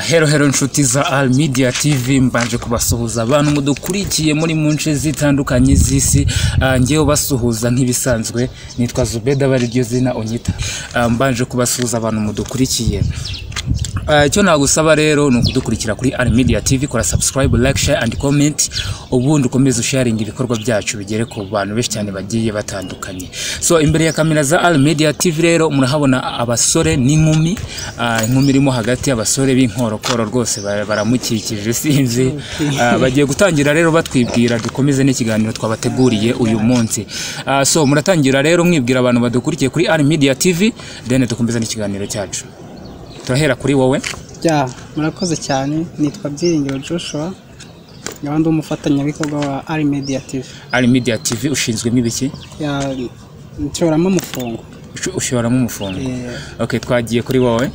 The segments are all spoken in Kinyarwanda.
Hero nshuti za Al Media TV, mbanje kubasuhuza abantu mudukurikiye muri munce zitandukanye z'isi. Ngiye basuhuza nk'ibisanzwe, nitwa Zubeda bari ryo zina onyita. Mbanje kubasuhuza abantu mudukurikiye. Icyo nagusaba rero ni ukudukurikira kuri Al Media TV, kora subscribe, like, share and comment, ubundi ukomeze sharing ibikorwa byacu bigere ku bantu benshi cyane bagiye batandukanye. So imbere ya kamera za Al Media TV rero murahabona abasore n'inkumi, inkumi irimo hagati y'abasore b'inkorokoro rwose baramukikije sinzi. Bagiye gutangira rero batwibwira, dukomeze n'ikiganiro twabateguriye uyu munsi. So muratangira rero mwibwira abantu badukurikiye kuri Al Media TV, then dukomeze n'ikiganiro cyacu. Turahera kuri wowe. Murakoze cyane, nitwa Byiringiro Joshua, ngabandi umufatanyabikorwa wa Al Media TV. Al Media TV ushinzwemo ibiki? Nshoramo umufungo. Ushoramo umufungo. Okay, twagiye kuri wowe.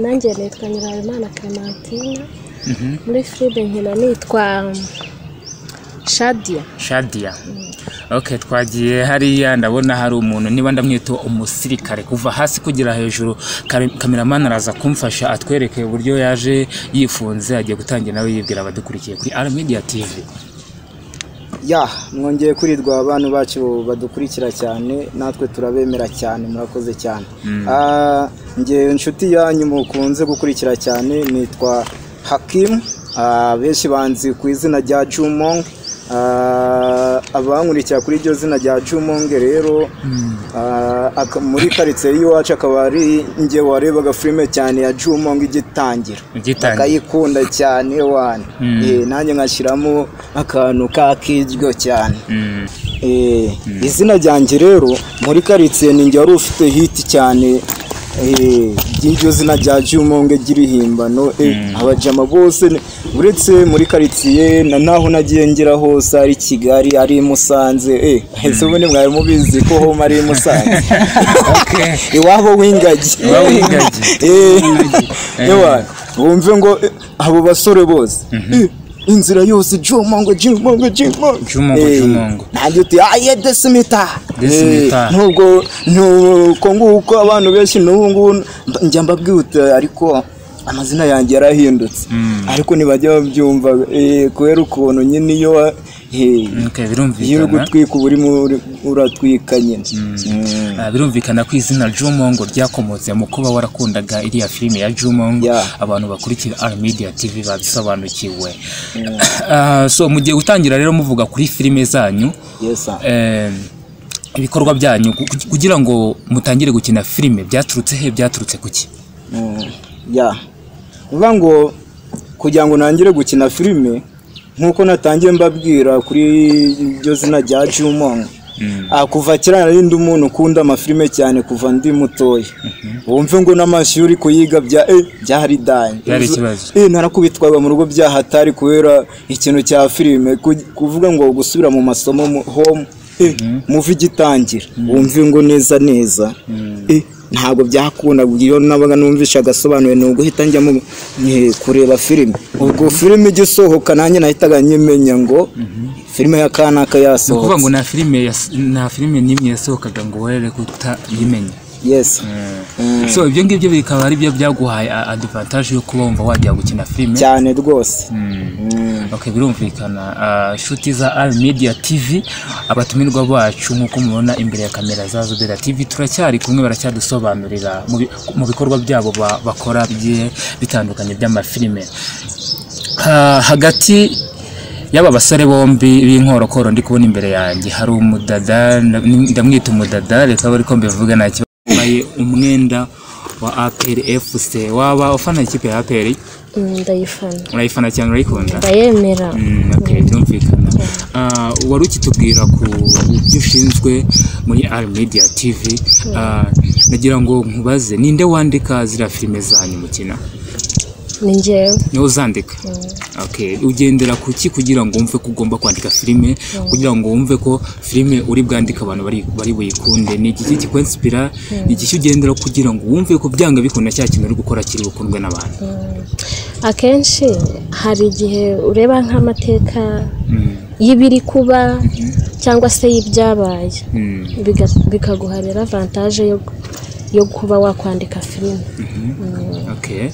Nanjye nitwa Nyirahabimana Clementine. Muri Fribe nkina nitwa Shadia. Okay, twagiye hariya ndabona hari umuntu niba ndamwita umusirikare kuva hasi kugira hejuru. Cameraman araza kumfasha atwereke uburyo yaje yifunze, agiye gutangira nawe yibwira abadukurikiye kuri Al Media TV. Mwongeye kurirwa abantu bacu badukurikira cyane, natwe turabemera cyane, murakoze cyane. Ngiye inshuti yanyu mukunze gukurikira cyane, nitwa Hakim, benshi banzi ku izina rya Jumong. Abankurikira kuri iryo zina rya Jumong rero, muri karitsiye y'iwacu akaba ari njye warebaga filime cyane ya Jumong igitangira, akayikunda cyane wana. Nanjye nkashyiramo akantu kakiryo cyane. Izina ryanjye rero muri karitsiye ni njye wari ufite hit cyane, iryo zina rya Jumong ry'irihimbano. Abajama bose uretse muri karitsiye naho nagiye ngera hose, ari Kigali, ari Musanze. Ese ubundi mwari mubizi ko ho mari Musanze? Iwabo w'ingagi. Wumve ngo abo basore bose inzira yose Jumong. Nanjye uti desimita. Nubwo nuko nguko abantu benshi n'ubu njya mbabwite, ariko amazina yanjye yarahindutse, ariko ntibajya babyumva kubera ukuntu nyine iyo birumvikana gutwika uburi uratwika nyine. Birumvikana ko izina Jumong ryakomotse mu kuba warakundaga iriya filime ya Jumong. Abantu bakurikira Al Media TV babisobanukiwe. So mugiye gutangira rero muvuga kuri filime zanyu, ibikorwa byanyu kugira ngo mutangire gukina filime, byaturutse he, byaturutse kuki? Uvuga ngo kugira ngo nangire gukina filime, nkuko natangiye mbabwira kuri iryo zina rya Jumong, kuva kera nari ndi umuntu ukunda amafilime cyane kuva ndi mutoya. Wumve ngo n'amashuri kuyiga byari danye, narakubitwaga mu rugo byahatari kubera ikintu cya filime. Kuvuga ngo gusubira mu masomo home muvi gitangira, wumve ngo neza ntabwo byakunda. Iyo nabaga numvisha agasobanuye no guhita njya mu kureba filime. Ubwo filime igisohoka nanjye nahitaga nyimenya ngo filime ya kanaka yasohoka. Kuvuga ngo na filime nimwe yasohokaga ngo werere kutayimenya. So ibyo ngibyo bikaba ari byo byaguhaye advantage yo kuba wumva wajya gukina filime cyane rwose. Okay, birumvikana. Inshuti za Al Media TV, abatumirwa bacu nkuko mubona imbere ya kamera za Zubeda TV, turacyari kumwe, baracyadusobanurira mu bikorwa byabo bakora bitandukanye by'amafilime. Hagati y'aba basore bombi b'inkorokoro ndi kubona imbere yanjye hari umudada, ndamwita umudada, reka bari ko mbivuga nta kibazo. Umwenda wa APR FC, waba ufana ikipe ya APR? Ndayifana. Urayifana cyangwa urayikunda? Ndayemera. Okay, byumvikana. Wari ukitubwira ku byo ushinzwe muri Al Media TV. Nagira ngo nkubaze, ninde wandika zira filime zanyu mukina? Ni njyewe. Ni uzandika? Okay, ugendera kuki kugira ngo wumve ko ugomba kwandika filime, kugira ngo wumve ko filime uri bwandika abantu bari buyikunde? Ni iki kikwenspira, ni iki ugendera kugira ngo wumve ko byanga bikunda cya kintu uri gukora kiri bukundwe n'abantu? Akenshi hari igihe ureba nk'amateka y'ibiri kuba cyangwa se y'ibyabaye, bikaguharira avantage yo kuba wakwandika filime. Okay.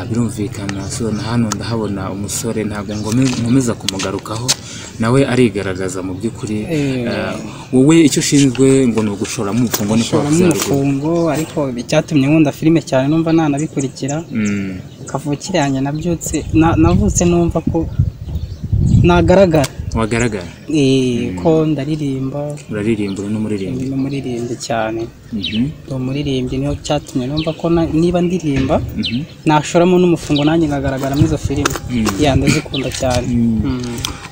Birumvikana. So hano ndahabona umusore ntabwo ngomeza kumugarukaho nawe arigaragaza mu by'ukuri. Wowe icyo ushinzwe ngo ni ugushora mu mfungo niko mfungo, ariko icyatumye nkunda filime cyane numva nanabikurikira. Kavukire yanjye nabyutse navutse numva ko nagaragara. Wagaragara? Ko ndaririmba. Uraririmba no muririmba? Ni umuririmbyi cyane. Umuririmbyi niyo cyatumye numva ko niba ndirimba nashoramo n'umufungo nanjye ngagaragara muri izo filime. Ndazikunda cyane.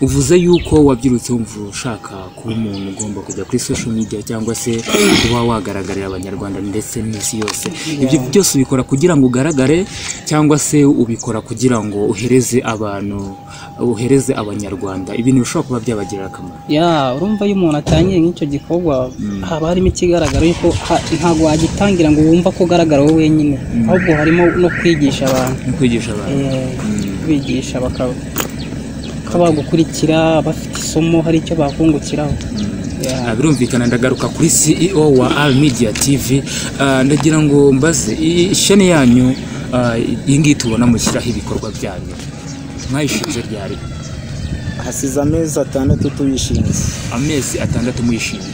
Uvuze yuko wabyirutse wumva ushaka kuba umuntu ugomba kujya kuri social media cyangwa se kuba wagaragarira abanyarwanda ndetse n'isi yose. Ibyo byose ubikora kugira ngo ugaragare cyangwa se ubikora kugira ngo uhereze abanyarwanda ibintu bishobora kuba byabagirira akamaro? Urumva iyo umuntu atangiye nk'icyo gikorwa haba harimo ikigaragara yuko ntabwo wagitangira ngo wumva ko ugaragara wowe wenyine, ahubwo harimo no kwigisha abantu. Bigisha bakabagukurikira bafite isomo, hari icyo bakungukiraho. Birumvikana. Ndagaruka kuri CEO wa Al Media TV. Ndagira ngo mbaze ishene yanyu iyi ngiyi tubona mushyiraho ibikorwa byanyu mwayishinze ryari? Hasize amezi 6 tuyishinze. Amezi 6 muyishinze?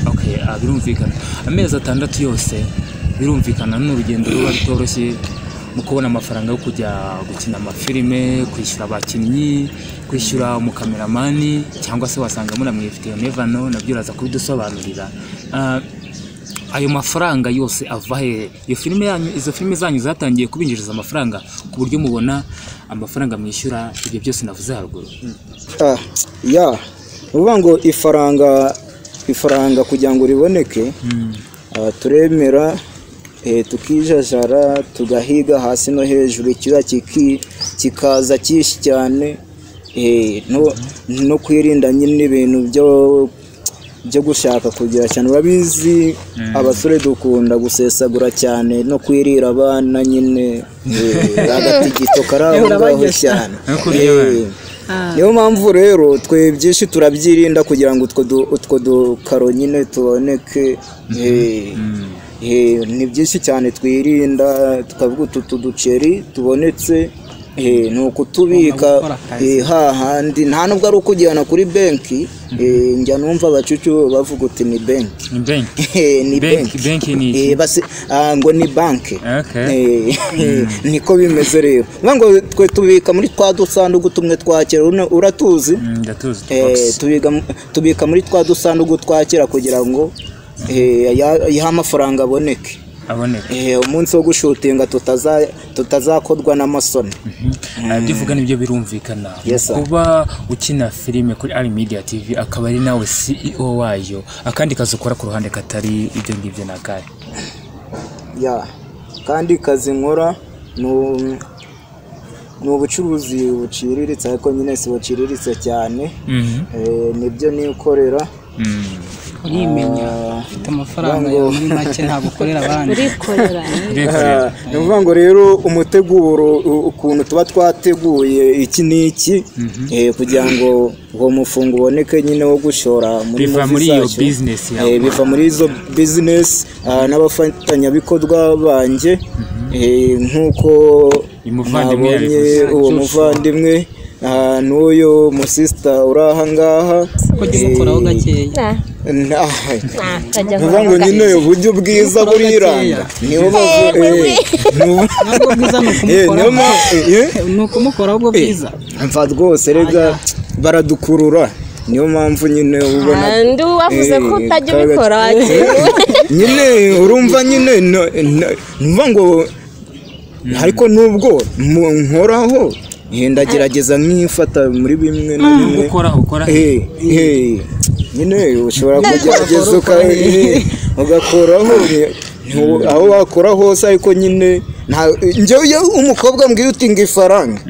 Okay. Birumvikana. Amezi 6 yose birumvikana n'urugendo ruba rutoroshye mu kubona amafaranga yo kujya gukina amafilime, kwishyura abakinnyi, kwishyura umukameramani, cyangwa se wasanga muramwifitiye never know, nabyo uraza kubidusobanurira. Ayo mafaranga yose ava he? Izo filime zanyu zatangiye kubinjiriza amafaranga ku buryo mubona amafaranga mwishyura ibyo byose navuze haruguru? uvuga ngo ifaranga kugira ngo riboneke turemera tukijajara tugahiga hasi no hejuru, ikiba kikaza cyinshi cyane, no kwirinda nyine ibintu byo gushaka kugira cyane. Urabizi abasore dukunda gusesagura cyane no kwirira abana nyine, agatigito karaho cyane. Niyo mpamvu rero twe byinshi turabyirinda kugira ngo utwo dukaro nyine tuboneke. Ni byinshi cyane twirinda, tukavuga utu duceri tubonetse ni ukutubika hahandi, nta nubwo ari ukujyana kuri banki. Njya numva abacucu bavuga uti ni banki. Ni banki ngo ni banki. Niko bimeze rero. Ngo twe tubika muri twa dusanduku tumwe twa kera, uratuzi? Tubika muri twa dusanduku twa kera kugira ngo amafaranga aboneke. Umunsi wo gushutinga tutazakorwa n'amasoni. Bivuga nibyo birumvikana. Kuba ukina filime kuri Al Media TV akaba ari nawe CEO wayo, akandi kazi ukora ku ruhande katari ibyo ngibyo nakaye? Kandi kazi nkora ni ubucuruzi buciriritse, ariko nyine si buciriritse cyane. Nibyo nikorera. Urimenya ufite amafaranga muri make ntabwo ukorera abandi. Urikorera. Ni ukuvuga ngo rero umuteguro ukuntu tuba twateguye iki n'iki kugira ngo uwo mufungo uboneke nyine wo gushora muri iyo business yawe. Biva muri izo business n'abafatanyabikorwa banjye, nk'uko uwo muvandimwe n'uyu musista uri aha ngaha. Kugikoraho gakeya. Ngo nyine uburyo bwiza buriranga niho ni ukumukora ubwo bwiza. Mfa rwose rega baradukurura, niyo mpamvu nyine ubona ndi wavuze ko utajya ubikora nyine urumva nyine numva ngo ariko nubwo nkoraho ndagerageza nkifata muri bimwe na bimwe ukora nyine ushobora kugerageza ugakoraho aho wakora hose, ariko nyine njyewe umukobwa mbwira uti ngo ifaranga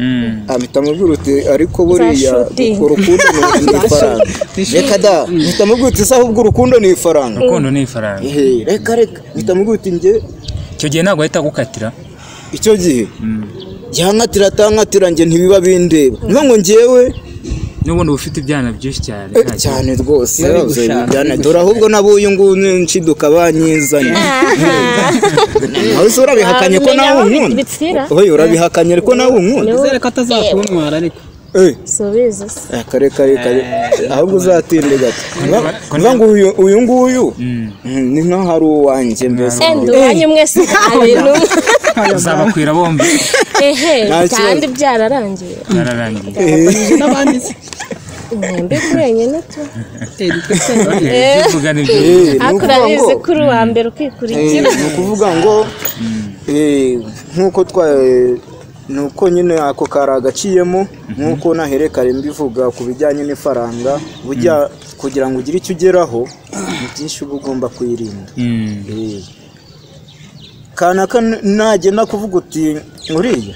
ahita amubwira uti ariko buriya urukundo ni ifaranga. Reka da ahita amubwira uti se ahubwo urukundo ni ifaranga. Reka ahita amubwira uti njye icyo gihe ntabwo ahita agukatira. Icyo gihe yankatira atankatira njye ntibiba bindeba. Niyo ngo njyewe n'ubundi ufite ibyana byinshi cyane cyane rwose ibyana dore ahubwo nabo uyu nguyu nshiduka banyizanye nawe se urabihakanye ko nawe unkunda oye urabihakanye ariko nawe unkunda nizere ko atazakuntwara ariko subiza kare ahubwo uzatinde gato mva ngo uyu nguyu ni nka hari uwanjye mbese uwanyu mwese ibintu uzabakwira bombi kandi byararangiye n'abandi se mbe kurenyine tu bivuga nibyo akurabize kuri wa mbere ukikurikira ni ukuvuga ngo nkuko nuko nyine ako kari agaciyemo nkuko naherekare mbivuga ku bijyanye n'ifaranga burya kugira ngo ugire icyo ugeraho ni byinshi uba ugomba kwirinda kanaka nagenda kuvuga uti uriya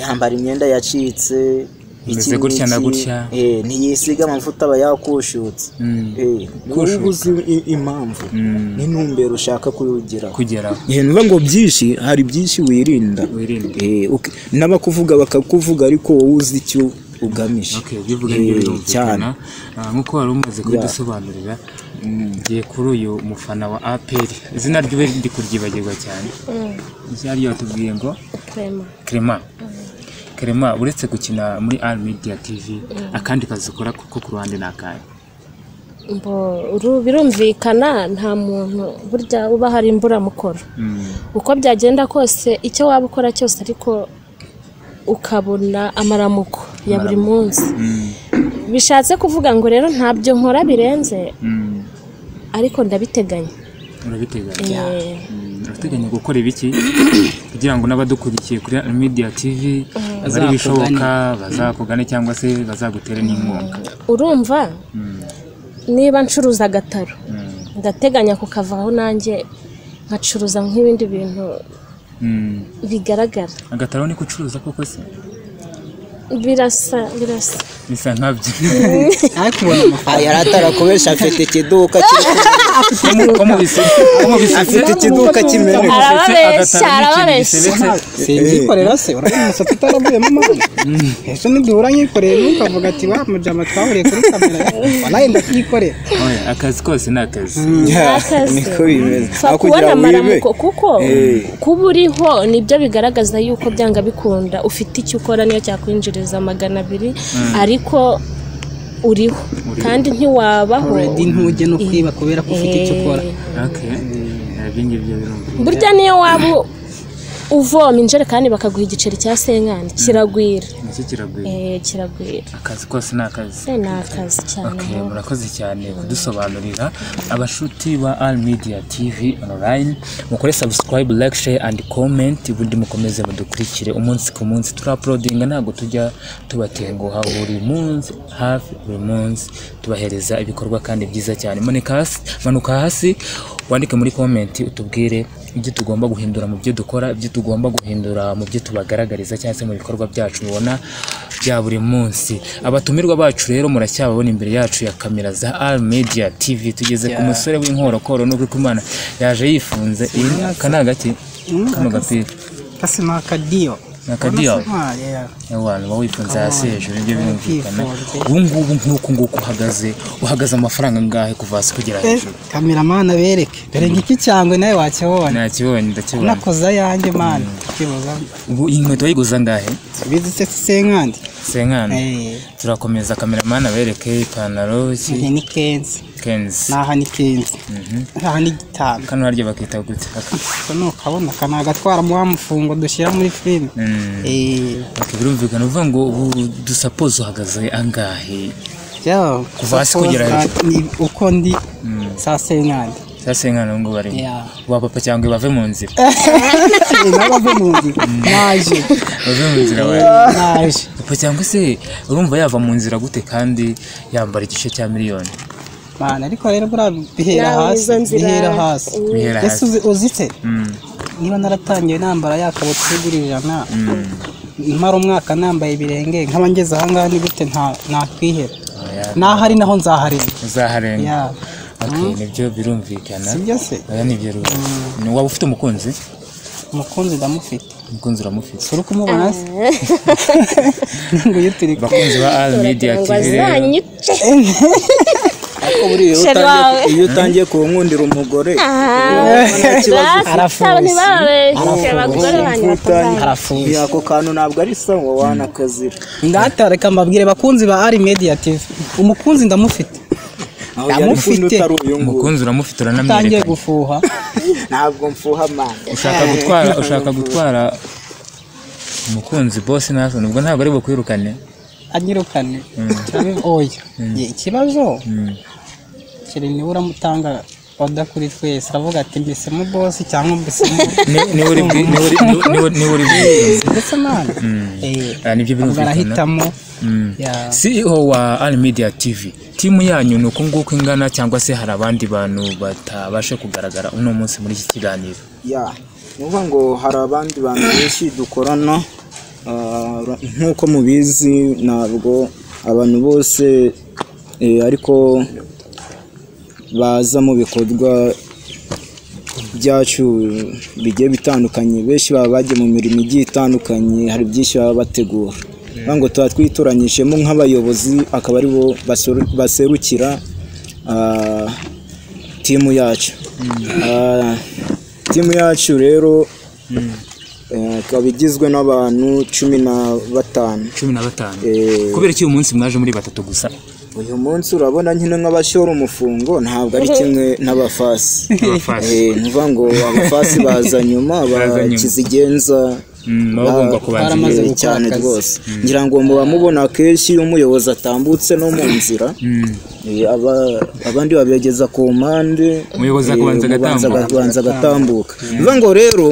yambara imyenda yacitse imeze gutya na gutya ntiyisiga amavuta aba yakushutse uba uzi impamvu n'intumbero ushaka kugeraho niba ngo byinshi hari byinshi wirinda n'abakuvuga bakakuvuga ariko wowe uzi icyo ugamije cyane nk'uko wari umaze kubidusobanurira ngiye kuri uyu mufana wa APR izina rye ndi kuryibagirwa cyane izina rye watubwiye ngo Clement uretse gukina muri Al Media TV akandi kazi ukora kuko ku ruhande nakaye birumvikana nta muntu burya uba hari imburamukoro uko byagenda kose icyo waba ukora cyose ariko ukabona amaramuko ya buri munsi bishatse kuvuga ngo rero ntabyo nkora birenze ariko ndabiteganya urateganya gukora ibiki kugira ngo n'abadukurikiye kuri Media TV bari bishoboka bazakugane cyangwa se bazagutere n'inkunga urumva niba ncuruza agataro ndateganya kukavaho nanjye nkacuruza nk'ibindi bintu bigaragara agataro ni kucuruza koko se birasa bisa nkabyo ariko ubona amafaranga yaratakubesha afite ikiduka afite ikiduka kimeneka arababesha singikorera se urabona umusatsi utarabuyemo amana ejo niduhura nkikoreye ntukavuga ati wa mujama twahuriye kuri kamera nawe ndakikorera akazi kose ni akazi niko bimeze kubona amaramuko kuko kuba uriho nibyo bigaragaza yuko byanga bikunda ufite icyo ukora niyo cyakwinjiriza 200 ariko uriho kandi ntiwabaho ntujye no kwiba kubera ko ufite icyo ukora burya niyo waba uvoma injerekani bakaguha igiceri cya senkani kiragwira kiragwira akazi kose ni akazi cyane murakoze cyane kudusobanurira abashuti ba Al Media TV online mukore subscribe like share and comment ubundi mukomeze mudukurikire umunsi ku munsi turaploadinga ntago tujya tubatenguha buri munsi hafi buri munsi tubahereza ibikorwa kandi byiza cyane manuka hasi wandike muri comment utubwire ibyo tugomba guhindura mu byo dukora ibyo tugomba guhindura mu byo tubagaragariza cyangwa se mu bikorwa byacu mubona bya buri munsi abatumirwa bacu rero muracyababona imbere yacu ya kamera za Al Media TV tugeze ku musore w'inkorokoro n'ubwo Imana yaje yifunze kanagati kano gapira kasi nakadiyo abantu bawifunze hasi hejuru ibyo birumvikana ubungubu nk'uko uhagaze amafaranga ngahe kuva hasi kugera hejuru cameraman abereke dore ngiki cyangwe nawe wakibonye ndakibonye nakoza yanjye man kiboza ubu inkweto yiguza ngahe bizi se senkandi turakomeza cameraman abereke ipantaro ni Kenzi naha ni Kenzi naha ni gitano kano haryo bakita gute no kabona kana agatwara mu wamufungo dushyira muri film birumvikana uvuga ngo dusuppose uhagaze angahe kuva hasi kugera hejuru uko ndi saa senkandi ngo bari wa papa cyangwa bave mu nzira nabave mu nzira naje papa cyangwa se urumva yava mu nzira gute kandi yambara igice cya miliyoni bana ariko rero bihera hasi ese uzite niba naratangiye nambara yakabutura y'ijana mara umwaka nambaye ibirenge nkaba ngeze aha ngaha ni gute nakwihera nahari naho uzaharenga nibyo birumvikana sibyo se nibyo waba ufite umukunzi umukunzi ndamufite. umukunzi uramufite uri kumubona se ngo yitiri bakunzi ba Al Media TV ariko buriya iyo utangiye kunkundira umugore arafuye ako kantu ntabwo ari sawa wanakazira. ndatareka mbabwire bakunzi ba Al Media TV umukunzi ndamufite. umukunzi uramufite uranamwereka utangiye gufuha ntabwo mfuha man ushaka gutwara umukunzi boss nazo nubwo ntabwo ari bukwirukane anyirukane oya ikibazo kiri ni uramutanga oda kuri twese aravuga ati mbisemo boss cyangwa mbisemo ni uri mbese man nibyo birumvikana. CEO wa Al Media TV timu yanyu ni uko nguko ingana cyangwa se hari abandi bantu batabasha kugaragara uno munsi muri iki kiganiro? nuvuga ngo hari abandi bantu benshi dukorana nk'uko mubizi ntabwo abantu bose ariko baza mu bikorwa byacu bigiye bitandukanye. Benshi baba bagiye mu mirimo igiye itandukanye, hari byinshi baba bategura ngo tuba twitoranyijemo nk'abayobozi akaba aribo baserukira timu yacu. Timu yacu rero ikaba igizwe n'abantu 15. kubera iki uyu munsi mwaje muri batatu gusa? uyu munsi urabona nyine nk'abashora umufungo ntabwo ari kimwe n'abafasi. nuvuga ngo abafasi baza nyuma abakizigenza bagomba kubanza cyane rwose. ngira ngo muba mubona kenshi iyo umuyobozi atambutse no mu nzira abandi babegeza ku mpande umuyobozi akabanza agatambuka. nuvuga ngo rero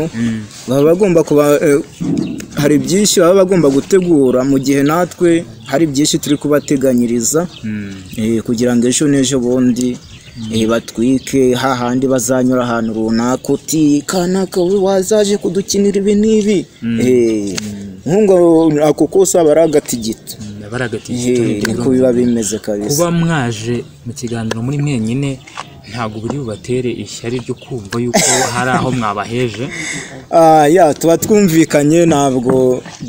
baba bagomba kuba hari byinshi baba bagomba gutegura mu gihe natwe hari byinshi turi kubateganyiriza kugira ngo ejo n'ejo bundi batwike hahandi bazanyura ahantu runaka uti kanaka wazaje kudukinira ibi n'ibi nk'ungo ako kose aba ari agatigito niko biba bimeze kabisa. kuba mwaje mu kiganiro muri mwenyine ntabwo buri bubatere ishyari ryo kumva yuko hari aho mwabaheje? tuba twumvikanye ntabwo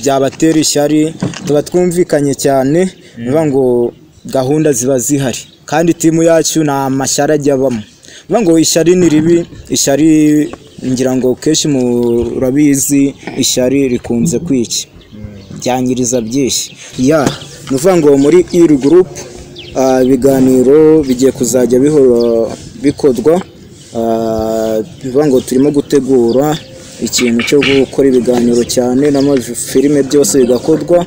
byabatera ishyari, tuba twumvikanye cyane. niba ngo gahunda ziba zihari kandi timu yacu nta mashyari ajya abamo. niba ngo ishyari ni ribi, ishyari ngira ngo kenshi murabizi ishyari rikunze kwica byangiriza byinshi. ni ukuvuga ngo muri iri group ibiganiro bigiye kuzajya bihora bikorwa. bivuga ngo turimo gutegura ikintu cyo gukora ibiganiro cyane n'amafilime byose bigakorwa.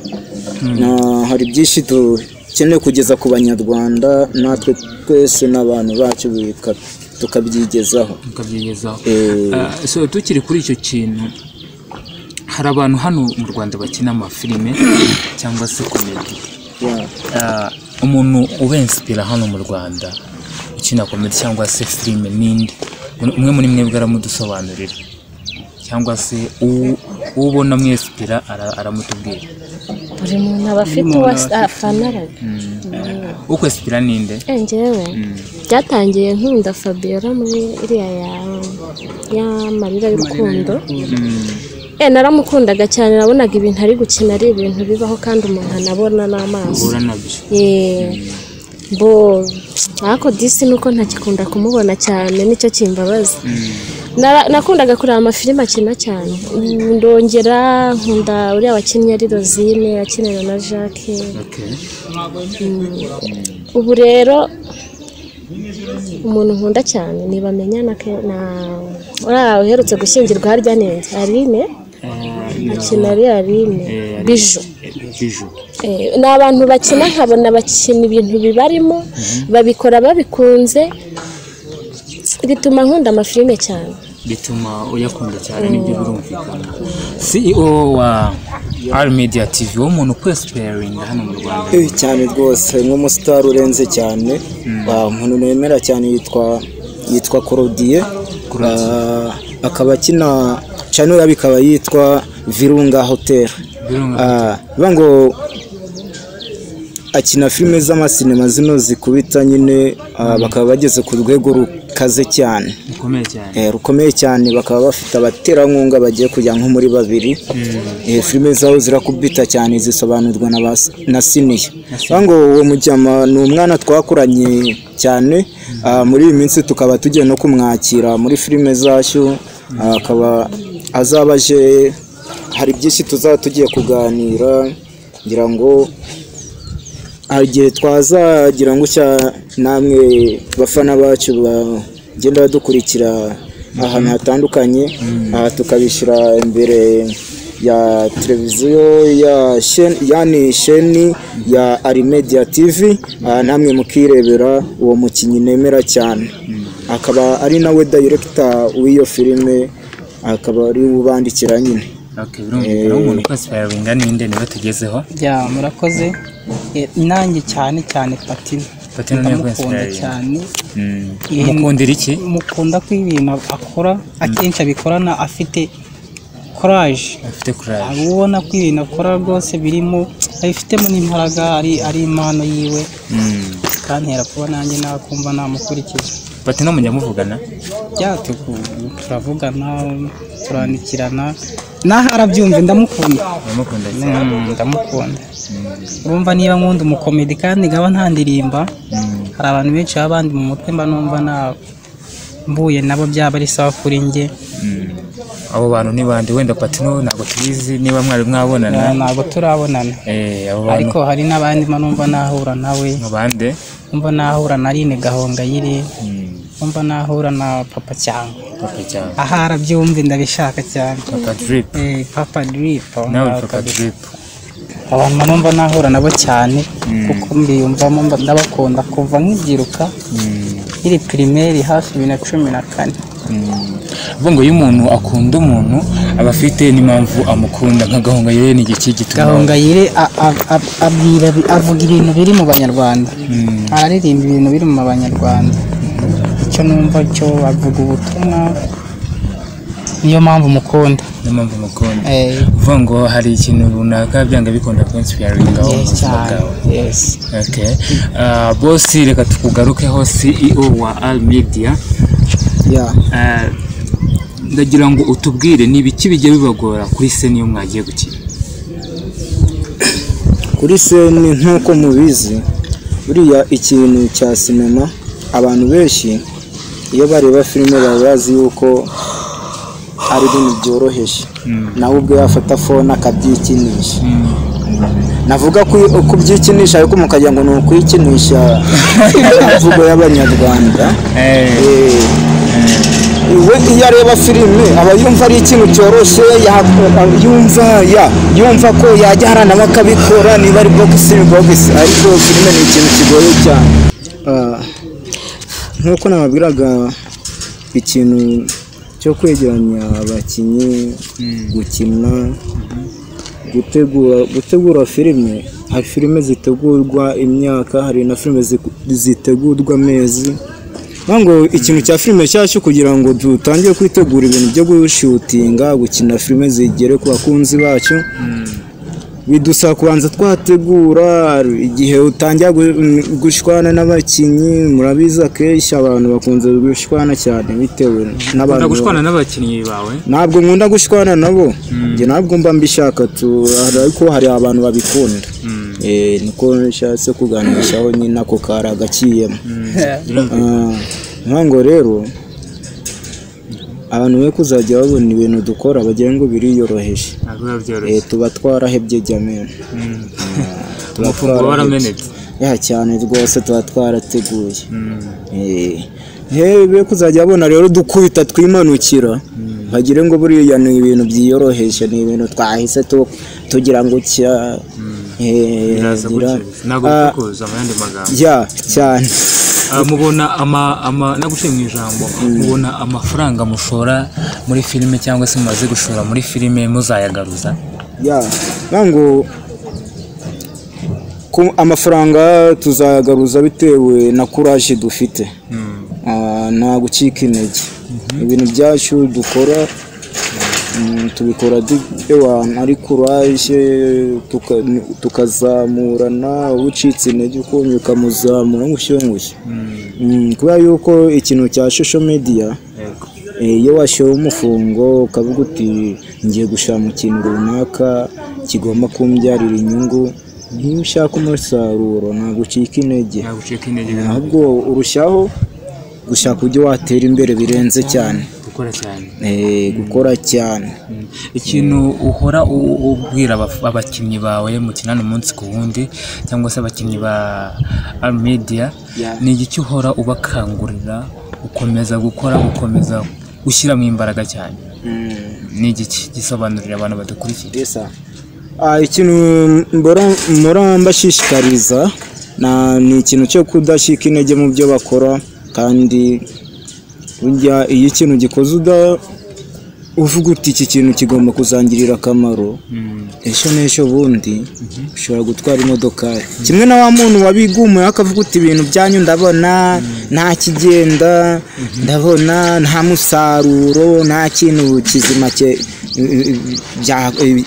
hari byinshi dukeneye kugeza ku banyarwanda natwe twese n'abantu bacu tukabyigezaho. so tukiri kuri icyo kintu, hari abantu hano mu Rwanda bakina amafilime cyangwa se komedi. umuntu ubenspira hano mu Rwanda ukina komedi cyangwa se filime ninde? umwe muri mwebwe aramudusobanurira cyangwa se ubona mwespira aramutubwira? buri muntu aba afite uwo afanara. ukwespira ninde? njyewe byatangiye nkunda Fabiola muri iriya ya Marira y'urukundo. naramukundaga cyane, nabonaga ibintu ari gukina ari ibintu bibaho kandi umuntu anabona n'amaso. ariko disi nuko ntakikunda kumubona cyane, nicyo kimbabaza. nakundaga kureba amafilime akina cyane. ndongera nkunda uriya wakinnye ari Rosine akinana na Jacques. ubu rero umuntu nkunda cyane nibamenya na uherutse gushyingirwa harya neza Aline akina ari Aline Bijou. ni abantu bakina nkabona bakina ibintu bibarimo babikora babikunze, bituma nkunda amafilime cyane, bituma uyakunda cyane. nibyo birumvikana. CEO wa Al Media TV umuntu kwespering hano mu Rwanda cyane rwose, nk'umustar urenze cyane. umuntu nemera cyane yitwa Claudie. akaba akina channel yabikaba yitwa Virunga Hotel. ngo akina filime z'amasinema zino zikubita nyine bakaba bageze ku rwego rukaze cyane rukomeye cyane bakaba bafite abaterankunga bagiye kujya nko muri babiri filime zaho zirakubita cyane zisobanurwa na Siniya ngo uwo mujyama ni umwana twakuranye cyane muri iyi minsi tukaba tugiye no kumwakira muri filime zacu akaba azabaje hari byinshi tuzaba tugiye kuganira ngira ngo igihe twazagira ngo namwe bafana bacu bagenda badukurikira ahantu hatandukanye tukabishyira imbere ya televiziyo yani sheni ya Arimedia TV namwe mukirebera uwo mukinnyi nemera cyane akaba ari nawe director w'iyo filime akaba ari ubandikira nyine umuntu kwasiparinga ninde niba tugezeho murakoze nanjye cyane Patino ndamukunda cyane mukundira iki mukunda ko ibintu akora akenshi abikorana afite courage ubona ko ibintu akora rwose birimo abifitemo n'imbaraga ari impano yiwe kantera kuba nanjye nakumva namukurikiza Patino mujya muvugana turavugana turandikirana naho arabyumva ndamukunda urumva niba nkunda umukomedi kandi ngaba ntandirimba hari abantu benshi b'abandi mu mutwe mba numva mbuye nabo byaba ari sawa kuri njye abo bantu ni bande wenda Patino ntabwo tubizi niba mwari mwabonana ntabwo turabonana ariko hari n'abandi mba numva nahura nawe bande numva nahura na Aline Gahongayire numva nahura na Papa cyangwa aha arabyumva ndabishaka cyane Papa Drip nawe Papa Drip abantu numva nahura nabo cyane kuko mbiyumvamo ndabakunda kuva nk'ibyiruka iri primaire hafi 2014 ngo iyo umuntu akunda umuntu aba afite n'impamvu amukunda nka Gahongayire ni igiki gituma Gahongayire avuga ibintu biri mu banyarwanda araririmba ibintu biri mu banyarwanda icyo numva cyo avuga ubutumwa niyo mpamvu mukunda uvuga ngo hari ikintu runaka byanga bikunda kwinspiringa mu buzima bwawe boss reka tukugarukeho CEO wa Arimedia ndagira ngo utubwire ni ibiki bijya bibagora kuri seni iyo mwagiye gukina kuri seni nk'uko mubizi buriya ikintu cya sinema abantu benshi iyo bareba filime baba bazi yuko ari ibintu byoroheje nawe ubwo yafata fone akabyikinisha navuga ko kubyikinisha ariko mukagira ngo ni ukwikinisha imvugo y'abanyarwanda we iyo areba filime aba yumva ari ikintu cyoroshye yumva ko yajya harana bakabikora niba ari box ariko filime ni ikintu kigoye cyane nk'uko nababwiraga ikintu cyo kwegeranya abakinnyi gukina gutegura filime hari filime zitegurwa imyaka hari na filime zitegurwa amezi ngo ikintu cya filime cyacu kugira ngo dutangire kwitegura ibintu byo gushutinga gukina filime zigere ku bakunzi bacu bidusaba kubanza twategura igihe utangira gushwana n'abakinnyi murabizi akenshi abantu bakunze gushwana cyane bitewe n'abantu gushwana n'abakinnyi bawe ntabwo nkunda gushwana nabo njye ntabwo mba mbishaka ariko hari abantu babikunda niko nshatse kuganishaho nyine ako kari agaciyemo nkango rero abantu be kuzajya babona ibintu dukora bagira ngo biriyoroheje tuba twarahebye jamene umufungo waramenetse cyane rwose tuba twarateguye be kuzajya babona rero dukubita twimanukira bagire ngo buriya ni ibintu byiyoroheje ni ibintu twahise tugira ngo cyane mubona naguciye mu ijambo mubona amafaranga mushora muri filime cyangwa se mumaze gushora muri filime muzayagaruza ngo amafaranga tuzayagaruza bitewe na courage dufite nta gucika intege ibintu byacu dukora tubikora ari courage tukazamurana, ucitse intege ukumva ukamuzamura nk'ushyongushye. Kubera yuko ikintu cya social media iyo washyiraho umufungo ukavuga uti ngiye gushaka mu kintu runaka kigomba kumbyarira inyungu, niyo ushaka umusaruro ntabwo ucika intege, ahubwo urushaho gushaka uburyo watera imbere birenze cyane, gukora cyane. Ikintu uhora ubwira abakinnyi bawe mukinana umunsi ku wundi cyangwa se abakinnyi ba media, ni iki uhora ubakangurira ukomeza gukora, ukomeza gushyiramo imbaraga cyane? Ni iki gisobanurira abantu badukurikiye? Ikintu mbora mbashishikariza ni ikintu cyo kudashika intege mu byo bakora, kandi burya iyo ikintu gikoze uvuga uti iki kintu kigomba kuzangirira akamaro, ejo n'ejo bundi ushobora gutwara imodoka. Kimwe na wa muntu wabigumuye akavuga uti ibintu byanyu ndabona nta kigenda, ndabona nta musaruro, nta kintu kizima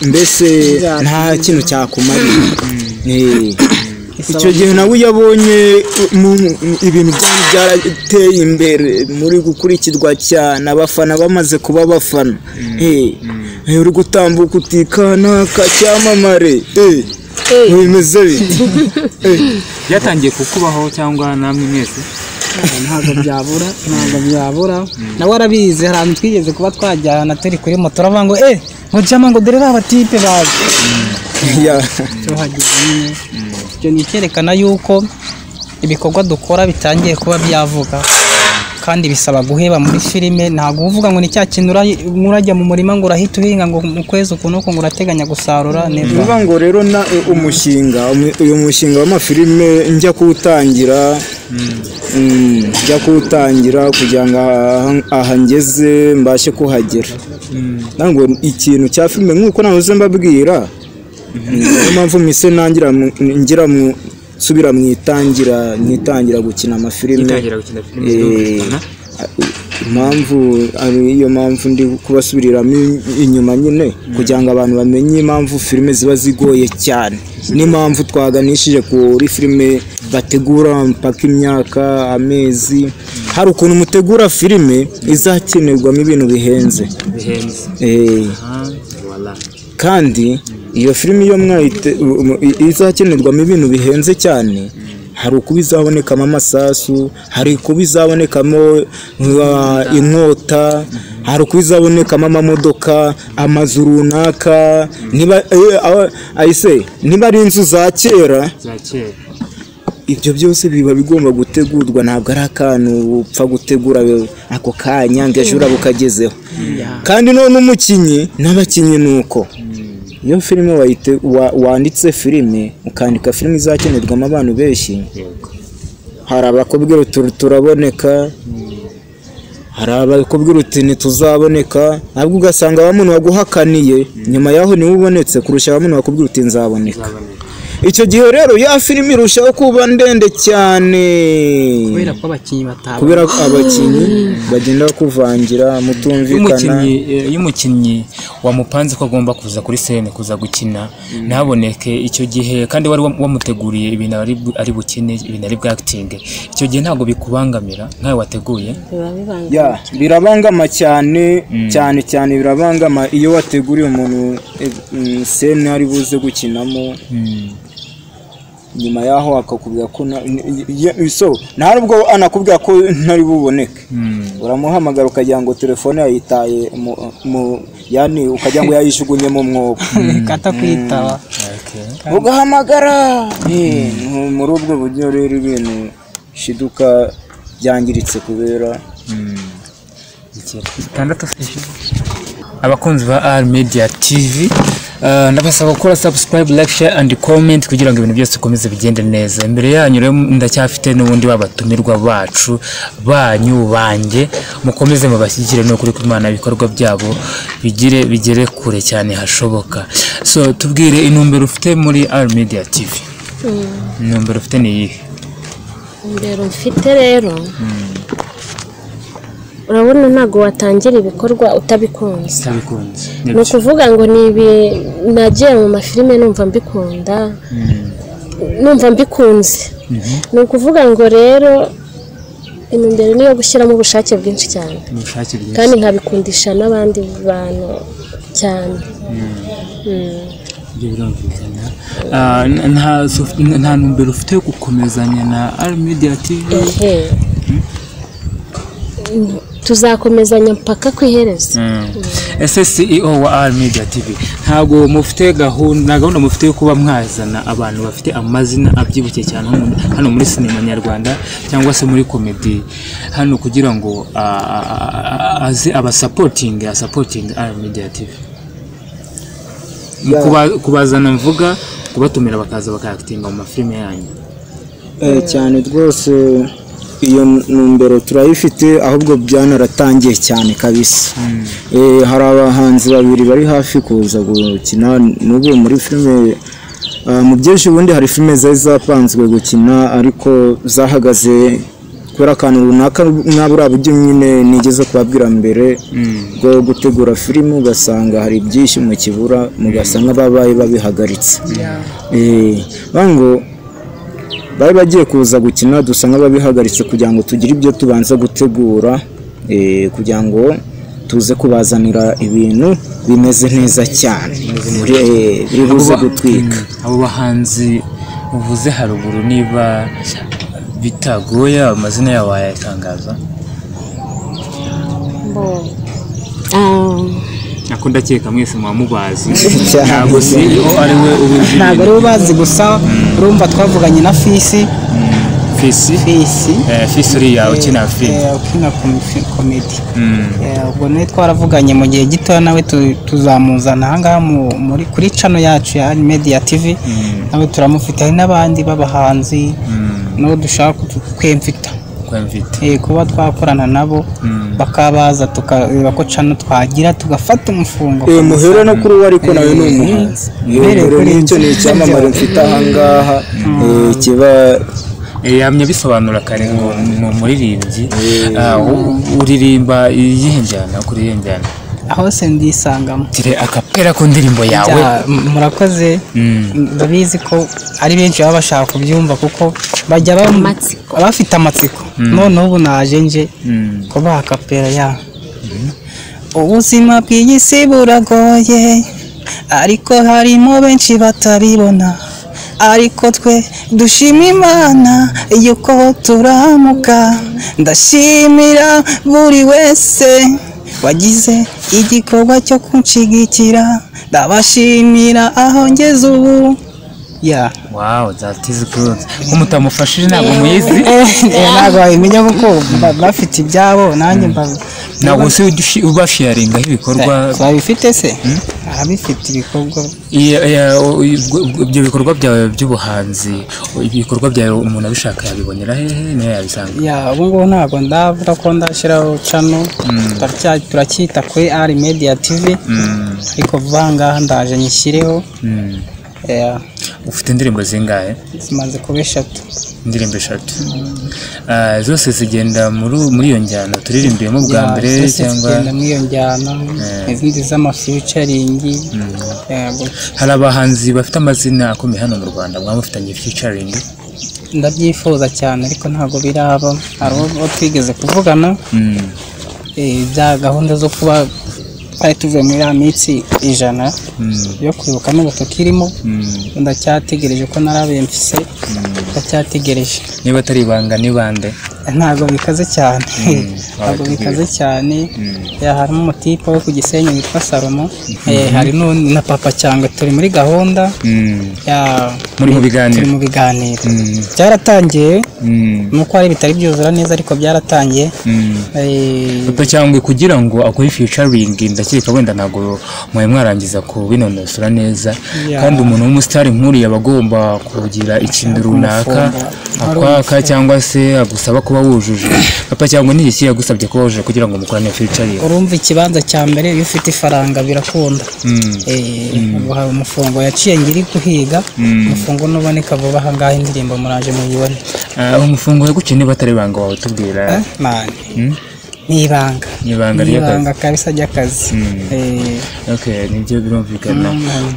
mbese nta kintu cyakumarira. Icyo gihe nawe yabonye ibintu byarateye imbere muri gukurikirwa cyane, abafana bamaze kuba abafana, uri gutambuka utikana kacyamamare, bimeze bite? Byatangiye kukubaho cyangwa namwe mwese? Ntabwo byabura, nawe arabizi. Hari ahantu twigeze kuba twajyana turi kuri moto, turavuga ngo mujyama ngo dore ba tipe baje. Icyo ni icyerekana yuko ibikorwa dukora bitangiye kuba byavuga, kandi bisaba guheba muri filime. Ntabwo uvuga ngo ni cya kintu urajya mu murima ngo urahita uhinga ngo mu kwezi ukuntu uko ngo urateganya gusarura neza. Bivuga ngo rero uyu mushinga w'amafilime njya kuwutangira kugira ngo aha ngeze mbashe kuhagera. Ntabwo ikintu cya filime nk'uko nahoze mbabwira, niyo mpamvu mise ngira subira mwitangira gukina amafilime. Iyo mpamvu ndi kubasubiriramo inyuma nyine, kugira ngo abantu bamenye impamvu filime ziba zigoye cyane, n'impamvu twaganishije kuri filime bategura mpaka imyaka, amezi. Hari ukuntu mutegura filime izakenerwamo ibintu bihenze, kandi iyo filime iyo izakenerwamo ibintu bihenze cyane, hari ukuba izabonekamo amasasu, hari ukuba izabonekamo inkota, hari ukuba izabonekamo amamodoka, amazu runaka. Niba ari inzu za kera, ibyo byose biba bigomba gutegurwa. Ntabwo ari akantu upfa gutegura ako kanya ngo ejo urabukagezeho. Kandi none n'abakinnyi ni uko. Iyo filime wanditse filime, ukandika filime izakenerwamo abantu benshi, hari abakubwira uti turaboneka, hari abakubwira uti ntituzaboneka, ahubwo ugasanga abamuntu waguhakaniye nyuma yaho niwe ubonetse kurusha abamuntu bakubwira uti nzaboneka. Icyo gihe rero ya filime irushaho kuba ndende cyane, kubera ko abakinnyi bagenda kuvangira mutumvikana. Iyo umukinnyi wamupanze ko agomba kuza kuri scene kuza gukina ntaboneke icyo gihe, kandi wari wamuteguriye ibintu ari bukine, ibintu ari bwacting, icyo gihe ntabwo bikubangamira nkawe wateguye? Birabangama cyane cyane birabangama iyo wateguriye umuntu scene ari buze gukinamo, nyuma yaho akakubwira ko ntabwo anakubwira ko ntari buboneke. Uramuhamagara ukagira ngo telefone yayitaye yani ukagira ngo yayishugunye mu mwobo, kata kwitaba, ugahamagara. Muri ubwo buryo rero ibintu shiduka byangiritse kubera abakunzi ba R Media TV, ndabasaba gukora subscribe, like, share and comment kugira ngo ibintu byose bikomeze bigende neza. Imbere yanyu rero ndacyafite n'ubundi babatumirwa bacu banjye, mukomeze mubashyigikire no kuri Imana, ibikorwa byabo bigere kure cyane hashoboka. So tubwire intumbero ufite muri R Media TV. Intumbero ufite ni iyihe? Intumbero mfite rero urabona ntago watangira ibikorwa utabikunze ni ukuvuga ngo nagiye mu mafilime numva mbikunda numva mbikunze ni ukuvuga ngo rero imbere niyo gushyiramo ubushake bwinshi cyane kandi nkabikundisha n'abandi bantu cyane nta ntumbero ufite yo gukomezanya na R Media TV? tuzakomezanya mpaka ku iherezo. Ese CEO wa R Media TV ntabwo mufite gahunda mufite yo kuba mwazana abantu bafite amazina abyibushye cyane hano muri sinema nyarwanda cyangwa se muri comedy hano kugira ngo aze supporting R Media TV? Kubazana mvuga kubatumira bakaza bakaactinga mu mafilime yanyu? Cyane rwose iyo numbero turayifite, ahubwo byanaratangiye cyane kabisa. Hari abahanzi babiri bari hafi kuza gukina n'ubu muri filime. Mu byinshi ubundi hari filime zari zapanzwe gukina ariko zahagaze kubera akantu runaka mwabura buryo nyine nigeze kubabwira mbere bwo gutegura filime, ugasanga hari byinshi mu kibura mugasanga babaye babihagaritse. Bango bari bagiye kuza gukina dusanga babihagaritse kugira ngo tugire ibyo tubanza gutegura kugira ngo tuze kubazanira ibintu bimeze neza cyane biribuze gutwika. Abo bahanzi uvuze haruguru niba bitagoye amazina yawe yatangaza? Nakunda cyeka mwese mwamubazi ntabwo si ari we ubuzi, ntabwo ari ubazi gusa. Urumva twavuganye na Fisi uriya ukina filime, ukina comedy. Ubwo nawe twaravuganye mu gihe gito nawe tuzamuzana ahangaha muri kuri channel yacu ya Media TV. Nawe turamufite, hari n'abandi babahanzi no dushaka kwemfita kuba twakorana nabo bakabaza tukareba ko channel twagira tugafata umufungo. Muhere no kuri ariko nawe ni umuhanzi. Kuri icyo ni icyamamare mfite ahangaha kiba yamye bisobanura kare ngo ni umuririmbyi. Uririmba iyihe njyana? Kuri iyo njyana aho se ndisangamo tire akapera ku ndirimbo yawe? Murakoze. Ndabizi ko ari benshi baba bashaka kubyumva kuko bajya bafite amatsiko. None ubu naje nje kuba akapera ya ubuzima bw'isi buragoye ariko harimo benshi batabibona, ariko twe dushima Imana yuko turamuka. Ndashimira buri wese wagize igikorwa cyo kunshigikira, ndabashimira aho ngeze ubu. Wow, that is good. Umutamufashije ntabwo muyizi? Ntabwo wabimenya kuko bafite ibyabo nanjye ntabwo se ubasharinga ibikorwa babifite se? Abifite ibikorwa. Ibyo bikorwa byawe by'ubuhanzi, ibikorwa byawe umuntu abishaka yabibonera hehe niyo yabisanga? Ubu ngubu ntabwo ndavuga ko ndashyiraho channel, turacyita kuri R Media TV ariko vanga ndaje nyishyireho. Ufite indirimbo zingahe? Zimaze kuba 3. Indirimbo 3 zose zigenda muri iyo njyana turirimbiyemo bwa mbere cyangwa zigenda muri iyo njyana? Izindi z'ama featuring. Hari abahanzi bafite amazina akomeye hano mu Rwanda mwamufitanye featuring? Ndabyifuza cyane ariko ntabwo biraba. Hari uwo twigeze kuvugana bya gahunda zo kuba twari tuvuye muri ya minsi 100 yo kwibuka n'ubu tukirimo. Ndacyategereje ko narabemfise, ndacyategereje. Niba atari ibanga ni bande? Ntabwo bikaze cyane. Ntabwo bikaze cyane. Harimo umutipe wo ku Gisenyi witwa Salomo. Hari na Papa cyangwa turi muri gahunda. Muri mu biganiro? Turi mu biganiro. Byaratangiye nuko ari bitari byuzura neza ariko byaratangiye. Papa cyangwa kugira ngo akore featuring ndakeka wenda ntabwo mwarangiza kubinonosora neza, kandi umuntu w'umusitari nk'uriya abagomba kugira ikintu runaka akwaka cyangwa se agusaba kuba wujuje. Papa cyangwa ni iki yagusabye kuba wujuje kugira ngo mukorane featuring? Urumva ikibanza cya mbere iyo ufite ifaranga birakunda. Umufungo yaciye ngiri guhiga, umufungo nuboneka vuba ahangaha indirimbo muraje muyibone. Umufungo yaguciye niba atari banga wawe tubwira? ni ibanga kabisa ry'akazi. Okay, nibyo birumvikana.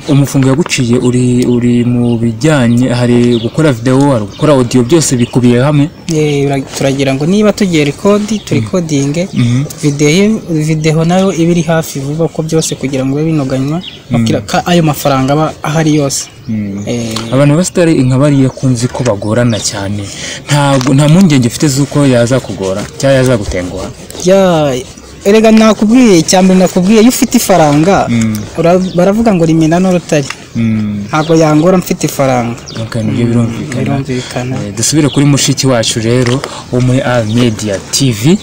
Umufungo yaguciye uri mu bijyanye, hari gukora video, hari gukora audio, byose bikubiye hamwe. Turagira ngo niba tugiye recording video nayo ibiri hafi vuba ko byose kugira ngo binoganywa ayo mafaranga aba ahari yose. Abantu basitari inkabari yakunze ko bagorana cyane, nta mpungenge ufite zuko yaza kugora cyangwa yaza gutenguha? Erega nakubwiye cyambere, nakubwiye iyo ufite ifaranga baravuga ngo rimena n'urutari, ntago yangora mfite ifaranga. Okay, nibyo birumvikana. Dusubire kuri mushiki wacu rero wo muri Al Media TV.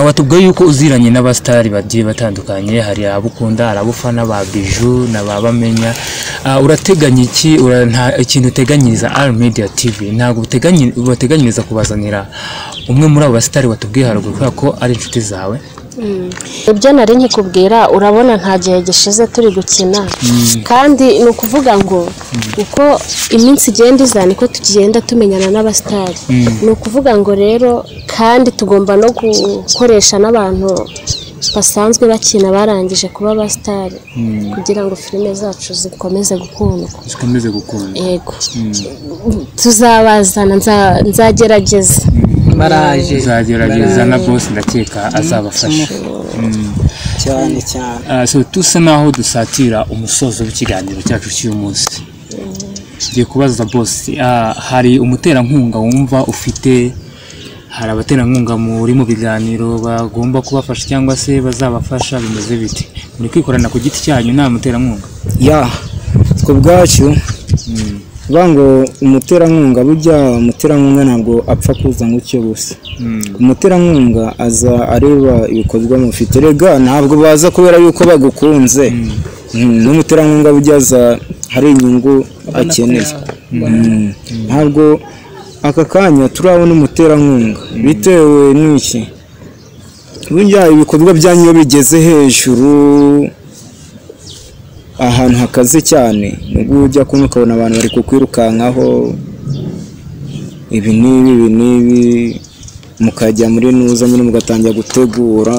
Watubwiye yuko uziranye n'abastari bagiye batandukanye, hari abukunda, hari abufana ba Bijou na babamenya. Urateganya iki, nta ikintu uteganyiriza Al Media TV? Ntago uteganyiriza kubazanira umwe muri abo bastari watubwiye haruguru kubera ko ari inshuti zawe? Ibyo nari nkikubwira, urabona nta gihe gishize turi gukina, kandi ni ukuvuga ngo uko iminsi igenda izana niko tugenda tumenyana n'abastari. Ni ukuvuga ngo rero kandi tugomba no gukoresha n'abantu basanzwe bakina barangije kuba abastari kugira ngo filime zacu zikomeze gukundwa. Yego, tuzabazana, nzagerageza. Baraje uzagerageza na boss ndakeka azabafasha cyane. So tusa naho dusatira umusozo w'ikiganiro cyacu cy'uyu munsi, ngiye kubaza boss, hari umuterankunga wumva ufite, hari abaterankunga muri mu biganiro bagomba kubafasha cyangwa se bazabafasha, bimeze bite? Muri kwikorana ku giti cyanyu nta muterankunga? Twe bwacu bango umuterankunga, burya umuterankunga ntabwo apfa kuza ngutyo gusa. Umuterankunga aza areba ibikorwa mufite, rega ntabwo baza kubera yuko bagukunze. N'umuterankunga burya aza hari inyungu akeneye. Ntabwo aka kanya turabona umuterankunga bitewe n'iki, burya ibikorwa byanyu iyo bigeze hejuru ahantu hakaze cyane, nubwo ujya kumwe ukabona abantu bari kukwirukankaho ibi n'ibi, mukajya muri nuza nyine mugatangira gutegura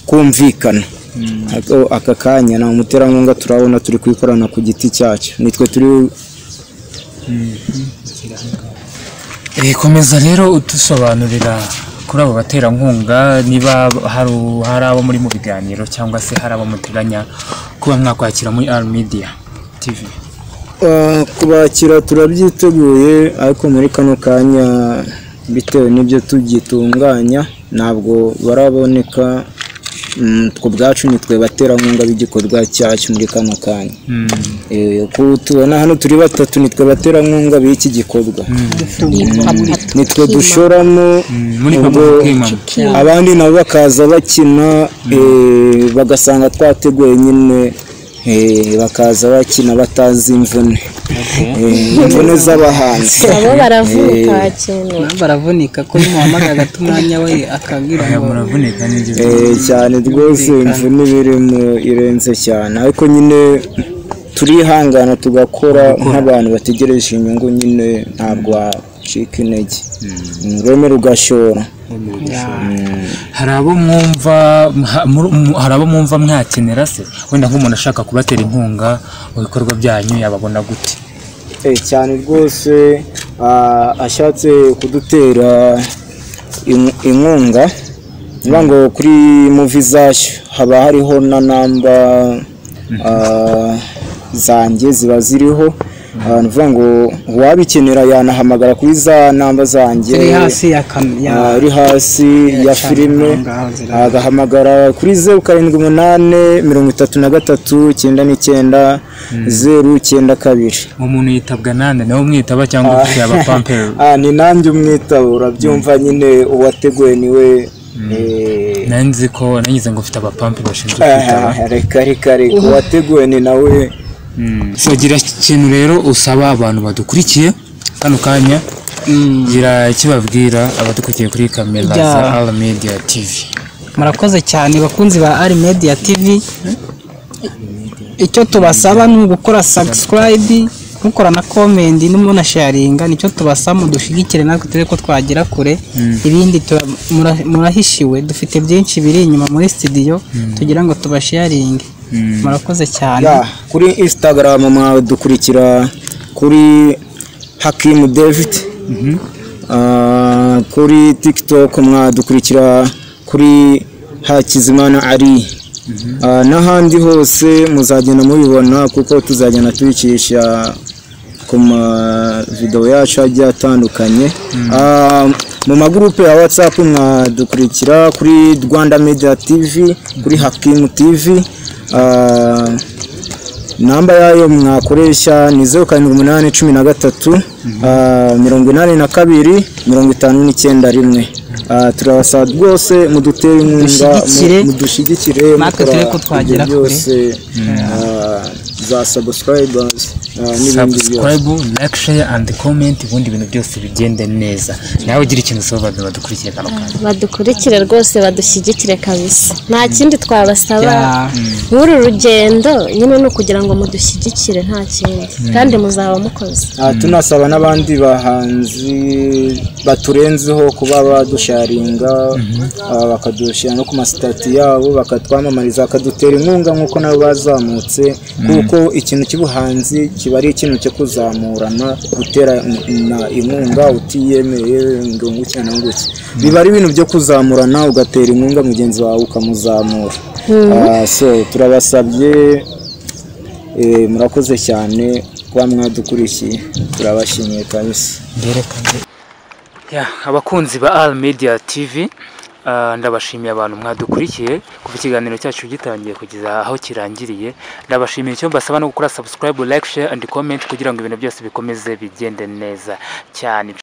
kumvikana. Aka kanya na umuterankunga turabona turi kwikorana ku giti cyacu, nitwe turi. Komeza rero udusobanurira kuri abo baterankunga, niba hari abo muri mu biganiro cyangwa se hari abo muteganya kuba mwakwakira muri Al Media TV. Kubakira turabyiteguye, ariko muri kano kanya bitewe n'ibyo tugitunganya ntabwo baraboneka. Twe bwacu nitwe baterankunga b'igikorwa cyacu muri kano kanya. Tubona hano turi batatu, nitwe baterankunga b'iki gikorwa. Nitwe dushoramo, abandi nabo bakaza bakina, bagasanga twateguye nyine, bakaza bakina batazi imvune. Imvune z'abahanzi baravunika ko muhamagara gato umwanya we akagira ngo muravunika n'ibyo cyane rwose, imvune birimo irenze cyane, ariko nyine turihangana tugakora nk'abantu bategereje inyungu, nyine ntabwo wacika intege, ureme rugashora. Hari abo mwumva mwakenera se, wenda nk'umuntu ashaka kubatera inkunga mu bikorwa byanyu yababona gute? Cyane rwose, ashatse kudutera inkunga, niba ngo kuri movie zacu haba hariho na namba zanjye ziba ziriho, nuvuga ngo wabikenera yanahamagara kuri za namba zanjye iri hasi ya filime, agahamagara kuri 0788 33 99092. Umuntu yitabwa nande? Nawe umwitaba cyangwa ufite abapampero? Ni nanjye umwitaba, urabyumva nyine uwateguye niwe. Nanzi ko nagize ngo ufite abapampero bashinzwe kwitaba. Reka uwateguye ni nawe. So gira ikintu rero usaba abantu badukurikiye kano kanya, gira ikibabwira abadukurikiye kuri kamera za Al Media TV. Murakoze cyane bakunzi ba Al Media TV. Icyo tubasaba ni ugukora subscribe, mukora na comment n'umuntu sharinga, nicyo tubasaba mudushigikire natwe turi ko twagira kure. Ibindi murahishiwe, dufite byinshi biri inyuma muri studio tugira ngo tubasharinge. Murakoze cyane. Kuri Instagram mwadukurikira kuri Hakim David, kuri TikTok mwadukurikira kuri Hakizimana Ali, n'ahandi hose muzagenda mubibona kuko tuzagenda tubicisha ku video yacu agiye atandukanye. Mu magrupe ya WhatsApp mwadukurikira kuri Rwanda Media TV, kuri Hakim TV. Namba yayo mwakoresha ni 0783 82 59 turabasaba rwose mudutere inkunga, mudushigikire natwe turi ko twagira kure. Za subscribers like, share and comment, ubundi ibintu byose bigende neza. Nawe ugira ikintu usaba badukurikire kano kandi badukurikire rwose, badushyigikire kabisa, nta kindi twabasaba. Nk'uru rugendo nyine no kugira ngo mudushyigikire, nta kindi, kandi muzaba mukoze. Tunasaba n'abandi bahanzi baturenzeho kuba badusharinga, bakadushyira no ku masitati yabo, bakatwamamariza, bakadutera inkunga nk'uko nabo bazamutse, kuko ikintu cy'ubuhanzi kiba ari ikintu cyo kuzamurana, gutera inkunga utiyemeye ngo nguke na nguke, biba ari ibintu byo kuzamurana, ugatera inkunga mugenzi wawe ukamuzamura. So turabasabye, murakoze cyane kuba mwadukurikiye, turabashimiye kabisa. Abakunzi ba Al Media TV, ndabashimiye abantu mwadukurikiye kuva ikiganiro cyacu gitangiye kugeza aho kirangiriye. Ndabashimiye, icyo mbasaba no gukora subscribe, like, share and comment kugira ngo ibintu byose bikomeze bigende neza cyane.